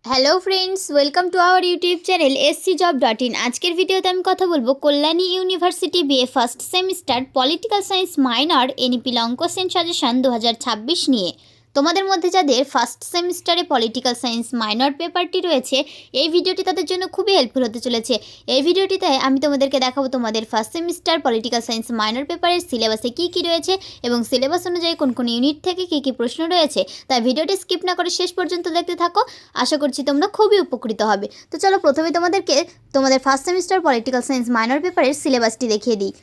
Hello friends, welcome to our YouTube channel scjob.in। আজকের ভিডিওতে আমি কথা বলবো Kalyani university BA first semester political science minor NEP long question suggestion 2026 নিয়ে। তোমাদের মধ্যে যাদের ফার্স্ট সেমিস্টারে পলিটিক্যাল সায়েন্স মাইনর পেপারটি রয়েছে, এই ভিডিওটি তাদের জন্য খুবই হেল্পফুল হতে চলেছে। এই ভিডিওটিতে আমি তোমাদেরকে দেখাবো তোমাদের first semester political science minor পেপারের সিলেবাসে কী কী রয়েছে এবং সিলেবাস অনুযায়ী কোন কোন ইউনিট থেকে কী কী প্রশ্ন রয়েছে। তাই ভিডিওটি স্কিপ না করে শেষ পর্যন্ত দেখতে থাকো, আশা করছি তোমরা খুবই উপকৃত হবে। তো চলো প্রথমে তোমাদেরকে তোমাদের first semester political science minor পেপারের সিলেবাসটি দেখিয়ে দিই।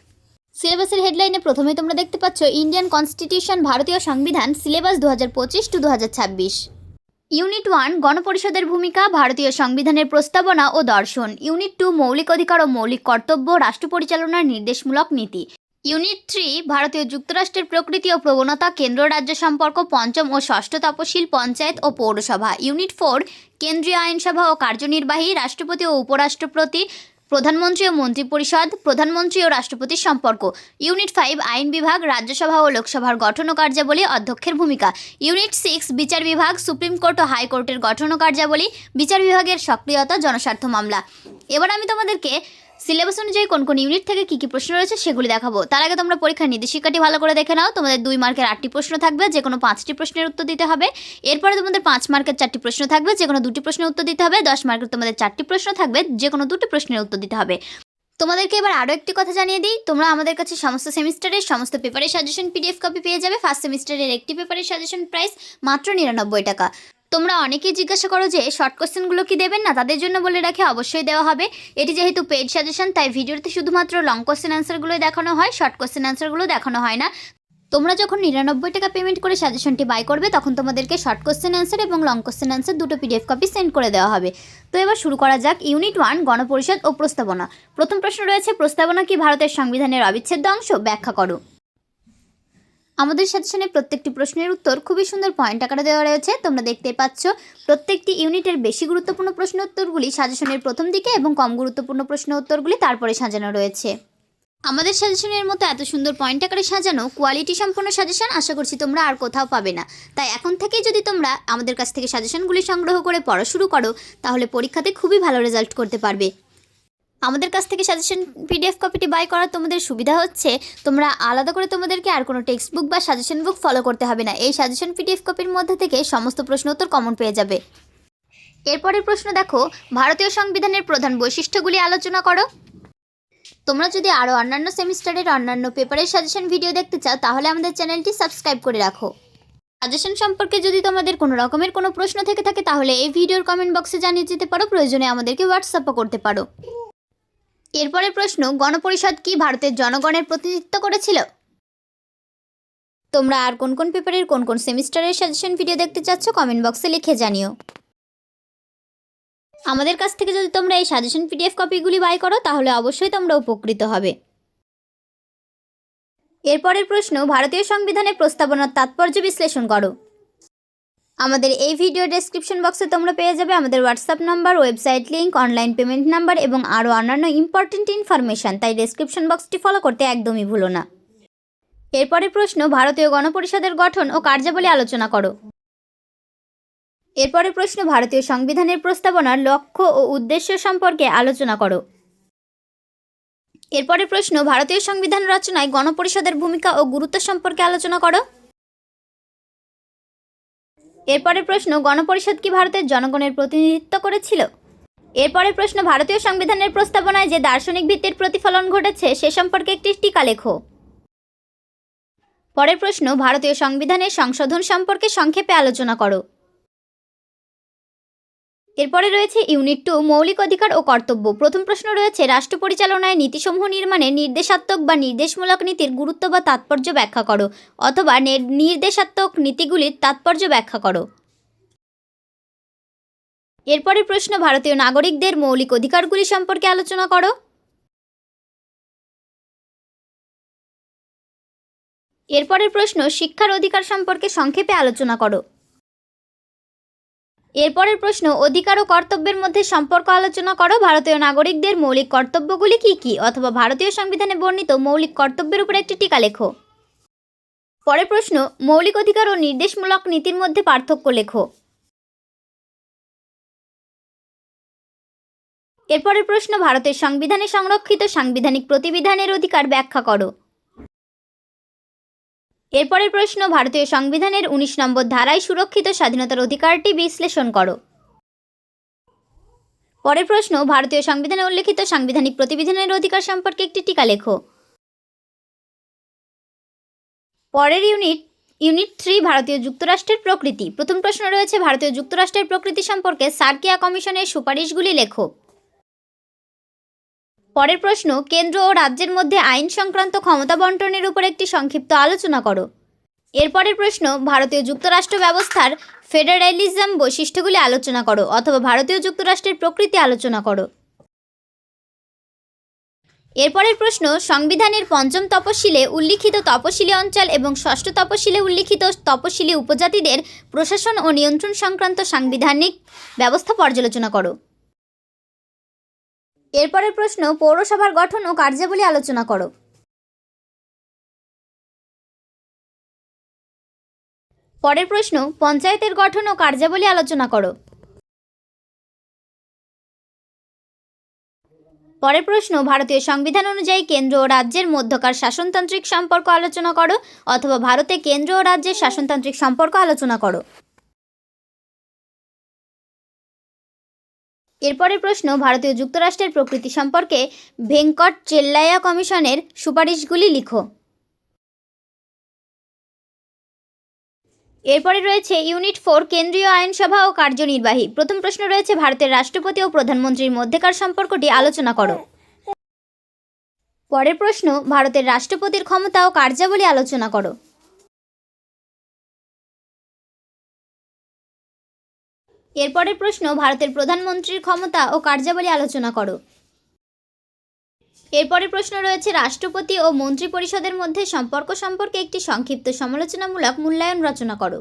সিলেবাসের হেডলাইনে প্রথমে তোমরা দেখতে পাচ্ছ ইন্ডিয়ান কনস্টিটিউশন ভারতীয় সংবিধান সিলেবাস 2025 টু 2026। ইউনিট 1 গণপরিষদের ভূমিকা ভারতীয় সংবিধানের প্রস্তাবনা ও দর্শন। ইউনিট 2 মৌলিক অধিকার ও মৌলিক কর্তব্য রাষ্ট্র পরিচালনার নির্দেশমূলক নীতি। ইউনিট 3 ভারতীয় যুক্তরাষ্ট্রের প্রকৃতি ও প্রবণতা কেন্দ্র রাজ্য সম্পর্ক পঞ্চম ও ষষ্ঠ তপশিল পঞ্চায়েত ও পৌরসভা। ইউনিট 4 কেন্দ্রীয় আইনসভা ও কার্যনির্বাহী রাষ্ট্রপতি ও উপরাষ্ট্রপতি প্রধানমন্ত্রী ও মন্ত্রিপরিষদ প্রধানমন্ত্রী ও রাষ্ট্রপতির সম্পর্ক। ইউনিট 5 আইন বিভাগ রাজ্যসভা ও লোকসভার গঠন ও কার্যাবলী অধ্যক্ষের ভূমিকা। ইউনিট 6 বিচার বিভাগ সুপ্রিম কোর্ট ও হাইকোর্টের গঠন ও কার্যাবলী বিচার বিভাগের সক্রিয়তা জনস্বার্থ মামলা। এবার আমি তোমাদেরকে সিলেবাস অনুযায়ী কোন কোন ইউনিট থেকে কী কী প্রশ্ন রয়েছে সেগুলি দেখাবো। তার আগে তোমরা পরীক্ষার নির্দেশিকাটি ভালো করে দেখে নাও। তোমাদের 2 মার্কের 8টি প্রশ্ন থাকবে, যে কোনো 5টি প্রশ্নের উত্তর দিতে হবে। এরপরে তোমাদের 5 মার্কের 4টি প্রশ্ন থাকবে, যে কোনো 2টি প্রশ্নের উত্তর দিতে হবে। 10 মার্কের তোমাদের 4টি প্রশ্ন থাকবে, যে কোনো 2টি প্রশ্নের উত্তর দিতে হবে। তোমাদেরকে এবার আরও একটি কথা জানিয়ে দিই, তোমরা আমাদের কাছে সমস্ত সেমিস্টারের সমস্ত পেপারের সাজেশন পিডিএফ কপি পেয়ে যাবে। ফার্স্ট সেমিস্টারের একটি পেপারের সাজেশন প্রাইস মাত্র 99 টাকা। তোমরা অনেকেই জিজ্ঞাসা করো যে শর্ট কোশ্চেনগুলো কি দেবেন না, তাদের জন্য বলে রাখি অবশ্যই দেওয়া হবে। এটি যেহেতু পেড সাজেশন তাই ভিডিওতে শুধুমাত্র লং কোশ্চেন অ্যান্সারগুলোই দেখানো হয়, শর্ট কোশ্চেন অ্যান্সারগুলো দেখানো হয় না। তোমরা যখন 99 টাকা পেমেন্ট করে সাজেশনটি বাই করবে তখন তোমাদেরকে শর্ট কোশ্চেন অ্যান্সার এবং লং কোশ্চেন অ্যান্সার দুটো পিডিএফ কপি সেন্ড করে দেওয়া হবে। তো এবার শুরু করা যাক। ইউনিট 1 গণপরিষদ ও প্রস্তাবনা। প্রথম প্রশ্ন রয়েছে, প্রস্তাবনা কি ভারতের সংবিধানের অবিচ্ছেদ্য অংশ? ব্যাখ্যা করো। আমাদের সাজেশনে প্রত্যেকটি প্রশ্নের উত্তর খুবই সুন্দর পয়েন্ট আকারে দেওয়া রয়েছে, তোমরা দেখতে পাচ্ছ। প্রত্যেকটি ইউনিটের বেশি গুরুত্বপূর্ণ প্রশ্ন উত্তরগুলি সাজেশনের প্রথম দিকে এবং কম গুরুত্বপূর্ণ প্রশ্ন উত্তরগুলি তারপরে সাজানো রয়েছে। আমাদের সাজেশনের মতো এত সুন্দর পয়েন্ট আকারে সাজানো কোয়ালিটি সম্পন্ন সাজেশন আশা করছি তোমরা আর কোথাও পাবে না। তাই এখন থেকেই যদি তোমরা আমাদের কাছ থেকে সাজেশনগুলি সংগ্রহ করে পড়া শুরু করো তাহলে পরীক্ষাতে খুবই ভালো রেজাল্ট করতে পারবে। আমাদের কাছ থেকে সাজেশন পিডিএফ কপিটি বাই করার তোমাদের সুবিধা হচ্ছে, তোমরা আলাদা করে তোমাদেরকে আর কোনো টেক্সট বুক বা সাজেশন বুক ফলো করতে হবে না। এই সাজেশন পিডিএফ কপির মধ্যে থেকে সমস্ত প্রশ্ন উত্তর কমন পেয়ে যাবে। এরপরের প্রশ্ন দেখো, ভারতীয় সংবিধানের প্রধান বৈশিষ্ট্যগুলি আলোচনা করো। তোমরা যদি আরও অন্যান্য সেমিস্টারের অন্যান্য পেপারের সাজেশন ভিডিও দেখতে চাও তাহলে আমাদের চ্যানেলটি সাবস্ক্রাইব করে রাখো। সাজেশন সম্পর্কে যদি তোমাদের কোনো রকমের কোনো প্রশ্ন থেকে থাকে তাহলে এই ভিডিওর কমেন্ট বক্সে জানিয়ে যেতে পারো, প্রয়োজনে আমাদেরকে হোয়াটসঅ্যাপও করতে পারো। এরপরের প্রশ্ন, গণপরিষদ কি ভারতের জনগণের প্রতিনিধিত্ব করেছিল? তোমরা আর কোন কোন পেপারের কোন কোন সেমিস্টারের সাজেশন ভিডিও দেখতে চাচ্ছ কমেন্ট বক্সে লিখে জানিও। আমাদের কাছ থেকে যদি তোমরা এই সাজেশন পিডিএফ কপিগুলি বাই করো তাহলে অবশ্যই তোমরা উপকৃত হবে। এরপরের প্রশ্ন, ভারতীয় সংবিধানের প্রস্তাবনার তাৎপর্য বিশ্লেষণ করো। আমাদের এই ভিডিও ডেসক্রিপশন বক্সে তোমরা পেয়ে যাবে আমাদের WhatsApp number, website link, online payment number এবং আরও অন্যান্য ইম্পর্টেন্ট ইনফরমেশান, তাই ডেসক্রিপশন বক্সটি ফলো করতে একদমই ভুলো না। এরপরের প্রশ্ন, ভারতীয় গণপরিষদের গঠন ও কার্যাবলী আলোচনা করো। এরপরের প্রশ্ন, ভারতীয় সংবিধানের প্রস্তাবনার লক্ষ্য ও উদ্দেশ্য সম্পর্কে আলোচনা করো। এরপরের প্রশ্ন, ভারতীয় সংবিধান রচনায় গণপরিষদের ভূমিকা ও গুরুত্ব সম্পর্কে আলোচনা করো। এরপরের প্রশ্ন, গণপরিষদ কি ভারতের জনগণের প্রতিনিধিত্ব করেছিল? এরপরের প্রশ্ন, ভারতীয় সংবিধানের প্রস্তাবনায় যে দার্শনিক ভিত্তির প্রতিফলন ঘটেছে সে সম্পর্কে একটি টিকা লেখো। পরের প্রশ্ন, ভারতীয় সংবিধানের সংশোধন সম্পর্কে সংক্ষেপে আলোচনা করো। এরপরে রয়েছে ইউনিট 2 মৌলিক অধিকার ও কর্তব্য। প্রথম প্রশ্ন রয়েছে, রাষ্ট্র পরিচালনায় নীতিসমূহ নির্মাণে নির্দেশাত্মক বা নির্দেশমূলক নীতির গুরুত্ব বা তাৎপর্য ব্যাখ্যা করো, অথবা নির্দেশাত্মক নীতিগুলির তাৎপর্য ব্যাখ্যা করো। এরপরের প্রশ্ন, ভারতীয় নাগরিকদের মৌলিক অধিকারগুলি সম্পর্কে আলোচনা করো। এরপরের প্রশ্ন, শিক্ষার অধিকার সম্পর্কে সংক্ষেপে আলোচনা করো। এরপরের প্রশ্ন, অধিকার ও কর্তব্যের মধ্যে সম্পর্ক আলোচনা করো। ভারতীয় নাগরিকদের মৌলিক কর্তব্যগুলি কী কী, অথবা ভারতীয় সংবিধানে বর্ণিত মৌলিক কর্তব্যের উপর একটি টিকা লেখো। পরের প্রশ্ন, মৌলিক অধিকার ও নির্দেশমূলক নীতির মধ্যে পার্থক্য লেখো। এরপরের প্রশ্ন, ভারতের সংবিধানে সংরক্ষিত সাংবিধানিক প্রতিবিধানের অধিকার ব্যাখ্যা করো। এরপরের প্রশ্ন, ভারতীয় সংবিধানের 19 নম্বর ধারায় সুরক্ষিত স্বাধীনতার অধিকারটি বিশ্লেষণ করো। পরের প্রশ্ন, ভারতীয় সংবিধানে উল্লেখিত সাংবিধানিক প্রতিবিধানের অধিকার সম্পর্কে একটি টিকা লেখো। পরের ইউনিট 3, ভারতীয় যুক্তরাষ্ট্রের প্রকৃতি। প্রথম প্রশ্ন রয়েছে, ভারতীয় যুক্তরাষ্ট্রের প্রকৃতি সম্পর্কে সার্কিয়া কমিশনের সুপারিশগুলি লেখো। পরের প্রশ্ন, কেন্দ্র ও রাজ্যের মধ্যে আইন সংক্রান্ত ক্ষমতা বন্টনের উপর একটি সংক্ষিপ্ত আলোচনা করো। এরপরের প্রশ্ন, ভারতীয় যুক্তরাষ্ট্র ব্যবস্থার ফেডারেলিজম বৈশিষ্ট্যগুলি আলোচনা করো, অথবা ভারতীয় যুক্তরাষ্ট্রের প্রকৃতি আলোচনা করো। এরপরের প্রশ্ন, সংবিধানের 5ম তপশিলে উল্লিখিত তপশিলি অঞ্চল এবং 6ষ্ঠ তপশিলে উল্লিখিত তপশিলি উপজাতিদের প্রশাসন ও নিয়ন্ত্রণ সংক্রান্ত সাংবিধানিক ব্যবস্থা পর্যালোচনা করো। এরপরের প্রশ্ন, পৌরসভার গঠন ও কার্যাবলী আলোচনা করো। পরের প্রশ্ন, পঞ্চায়েতের গঠন ও কার্যাবলী আলোচনা করো। পরের প্রশ্ন, ভারতীয় সংবিধান অনুযায়ী কেন্দ্র ও রাজ্যের মধ্যকার শাসনতান্ত্রিক সম্পর্ক আলোচনা করো, অথবা ভারতে কেন্দ্র ও রাজ্যের শাসনতান্ত্রিক সম্পর্ক আলোচনা করো। এরপরের প্রশ্ন, ভারতীয় যুক্তরাষ্ট্রের প্রকৃতি সম্পর্কে ভেঙ্কট চেল্লাইয়া কমিশনের সুপারিশগুলি লিখো। এরপরে রয়েছে ইউনিট 4, কেন্দ্রীয় আইনসভা ও কার্যনির্বাহী। প্রথম প্রশ্ন রয়েছে, ভারতের রাষ্ট্রপতি ও প্রধানমন্ত্রীর মধ্যেকার সম্পর্কটি আলোচনা করো। পরের প্রশ্ন, ভারতের রাষ্ট্রপতির ক্ষমতা ও কার্যাবলী আলোচনা করো। এরপরের প্রশ্ন, ভারতের প্রধানমন্ত্রীর ক্ষমতা ও কার্যাবলী আলোচনা করো। এরপরের প্রশ্ন রয়েছে, রাষ্ট্রপতি ও মন্ত্রী পরিষদের মধ্যে সম্পর্ক সম্পর্কে একটি সংক্ষিপ্ত সমালোচনামূলক মূল্যায়ন রচনা করো।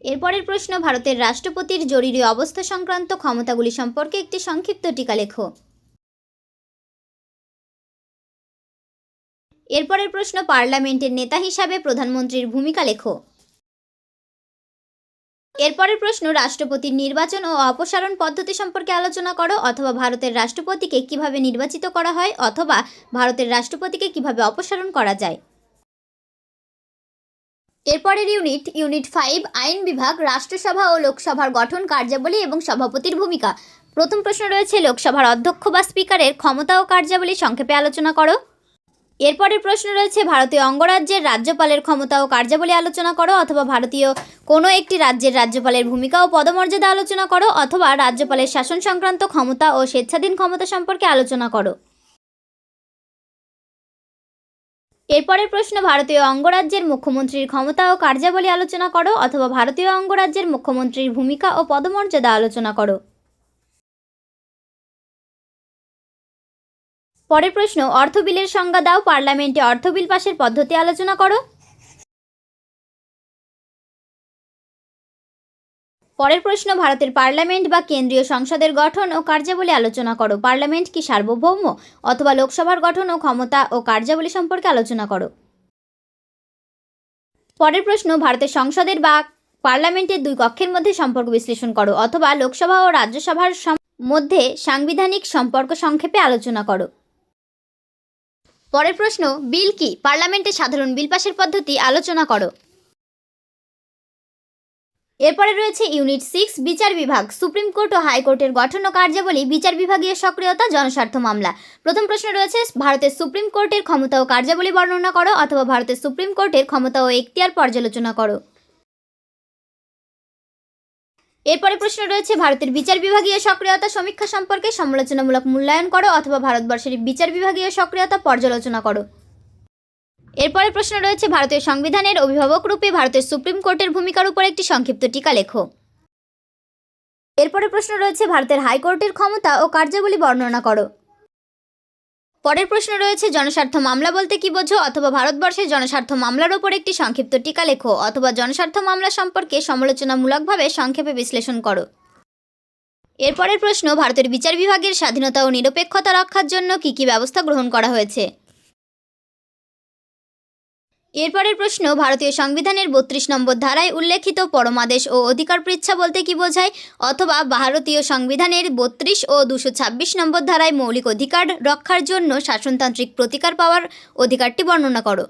এরপরের প্রশ্ন, ভারতের রাষ্ট্রপতির জরুরি অবস্থা সংক্রান্ত ক্ষমতাগুলি সম্পর্কে একটি সংক্ষিপ্ত টিকা লেখো। এরপরের প্রশ্ন, পার্লামেন্টের নেতা হিসাবে প্রধানমন্ত্রীর ভূমিকা লেখো। এরপরের প্রশ্ন, রাষ্ট্রপতির নির্বাচন ও অপসারণ পদ্ধতি সম্পর্কে আলোচনা করো, অথবা ভারতের রাষ্ট্রপতিকে কিভাবে নির্বাচিত করা হয়, অথবা ভারতের রাষ্ট্রপতিকে কিভাবে অপসারণ করা যায়। এরপরের ইউনিট 5, আইন বিভাগ, রাষ্ট্রসভা ও লোকসভার গঠন, কার্যাবলী এবং সভাপতির ভূমিকা। প্রথম প্রশ্ন রয়েছে, লোকসভার অধ্যক্ষ বা স্পিকারের ক্ষমতা ও কার্যাবলী সংক্ষেপে আলোচনা করো। এরপরের প্রশ্ন রয়েছে, ভারতীয় অঙ্গরাজ্যের রাজ্যপালের ক্ষমতা ও কার্যাবলী আলোচনা করো, অথবা ভারতীয় কোনো একটি রাজ্যের রাজ্যপালের ভূমিকা ও পদমর্যাদা আলোচনা করো, অথবা রাজ্যপালের শাসন সংক্রান্ত ক্ষমতা ও স্বেচ্ছাধীন ক্ষমতা সম্পর্কে আলোচনা করো। এরপরের প্রশ্ন, ভারতীয় অঙ্গরাজ্যের মুখ্যমন্ত্রীর ক্ষমতা ও কার্যাবলী আলোচনা করো, অথবা ভারতীয় অঙ্গরাজ্যের মুখ্যমন্ত্রীর ভূমিকা ও পদমর্যাদা আলোচনা করো। পরের প্রশ্ন, অর্থ বিলের সংজ্ঞা দাও, পার্লামেন্টে অর্থ বিল পাশের পদ্ধতি আলোচনা করো। পরের প্রশ্ন, ভারতের পার্লামেন্ট বা কেন্দ্রীয় সংসদের গঠন ও কার্যাবলী আলোচনা করো। পার্লামেন্ট কি সার্বভৌম, অথবা লোকসভার গঠন ও ক্ষমতা ও কার্যাবলী সম্পর্কে আলোচনা করো। পরের প্রশ্ন, ভারতের সংসদের বা পার্লামেন্টের দুই কক্ষের মধ্যে সম্পর্ক বিশ্লেষণ করো, অথবা লোকসভা ও রাজ্যসভার মধ্যে সাংবিধানিক সম্পর্ক সংক্ষেপে আলোচনা করো। পরের প্রশ্ন, বিল কি, পার্লামেন্টে সাধারণ বিল পাশের পদ্ধতি আলোচনা করো। এরপরে রয়েছে ইউনিট 6, বিচার বিভাগ, সুপ্রিম কোর্ট ও হাইকোর্টের গঠন ও কার্যাবলী, বিচার বিভাগীয় সক্রিয়তা, জনস্বার্থ মামলা। প্রথম প্রশ্ন রয়েছে, ভারতের সুপ্রিম কোর্টের ক্ষমতা ও কার্যাবলী বর্ণনা করো, অথবা ভারতের সুপ্রিম কোর্টের ক্ষমতা ও এখতিয়ার পর্যালোচনা করো। এরপরে প্রশ্ন রয়েছে, ভারতের বিচার বিভাগীয় সক্রিয়তা সমীক্ষা সম্পর্কে সমালোচনামূলক মূল্যায়ন করো, অথবা ভারতবর্ষের বিচার বিভাগীয় সক্রিয়তা পর্যালোচনা করো। এরপরে প্রশ্ন রয়েছে, ভারতীয় সংবিধানের অভিভাবক রূপে ভারতের সুপ্রিম কোর্টের ভূমিকার উপর একটি সংক্ষিপ্ত টিকা লেখো। এরপরে প্রশ্ন রয়েছে, ভারতের হাইকোর্টের ক্ষমতা ও কার্যাবলী বর্ণনা করো। পরের প্রশ্ন রয়েছে, জনস্বার্থ মামলা বলতে কি বোঝো, অথবা ভারতবর্ষের জনস্বার্থ মামলার উপর একটি সংক্ষিপ্ত টিকা লেখো, অথবা জনস্বার্থ মামলা সম্পর্কে সমালোচনামূলকভাবে সংক্ষেপে বিশ্লেষণ করো। এরপরের প্রশ্ন, ভারতের বিচার বিভাগের স্বাধীনতা ও নিরপেক্ষতা রক্ষার জন্য কী কী ব্যবস্থা গ্রহণ করা হয়েছে। এরপরের প্রশ্ন, ভারতীয় সংবিধানের 32 নম্বর ধারায় উল্লেখিত পরমাদেশ ও অধিকার পৃচ্ছা বলতে কী বোঝায়? অথবা ভারতীয় সংবিধানের 32 ও 226 নম্বর ধারায় মৌলিক অধিকার রক্ষার জন্য শাসনতান্ত্রিক প্রতিকার পাওয়ার অধিকারটি বর্ণনা করো।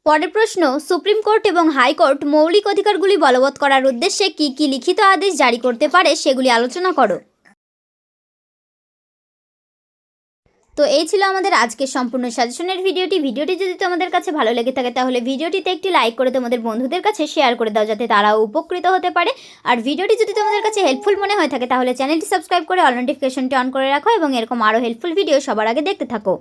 পরের প্রশ্ন, সুপ্রিম কোর্ট এবং হাইকোর্ট মৌলিক অধিকারগুলি বলবৎ করার উদ্দেশ্যে কী কী লিখিত আদেশ জারি করতে পারে সেগুলি আলোচনা করো। তো এই ছিল আমাদের আজকের সম্পূর্ণ সাজেশনের ভিডিওটি যদি তোমাদের কাছে ভালো লেগে থাকে তাহলে ভিডিওটিতে একটি লাইক করে তোমাদের বন্ধুদের কাছে শেয়ার করে দাও, যাতে তারাও উপকৃত হতে পারে। আর ভিডিওটি যদি তোমাদের কাছে হেল্পফুল মনে হয়ে থাকে তাহলে চ্যানেলটি সাবস্ক্রাইব করে অল নোটিফিকেশনটি অন করে রাখো এবং এরকম আরও হেল্পফুল ভিডিও সবার আগে দেখতে থাকো।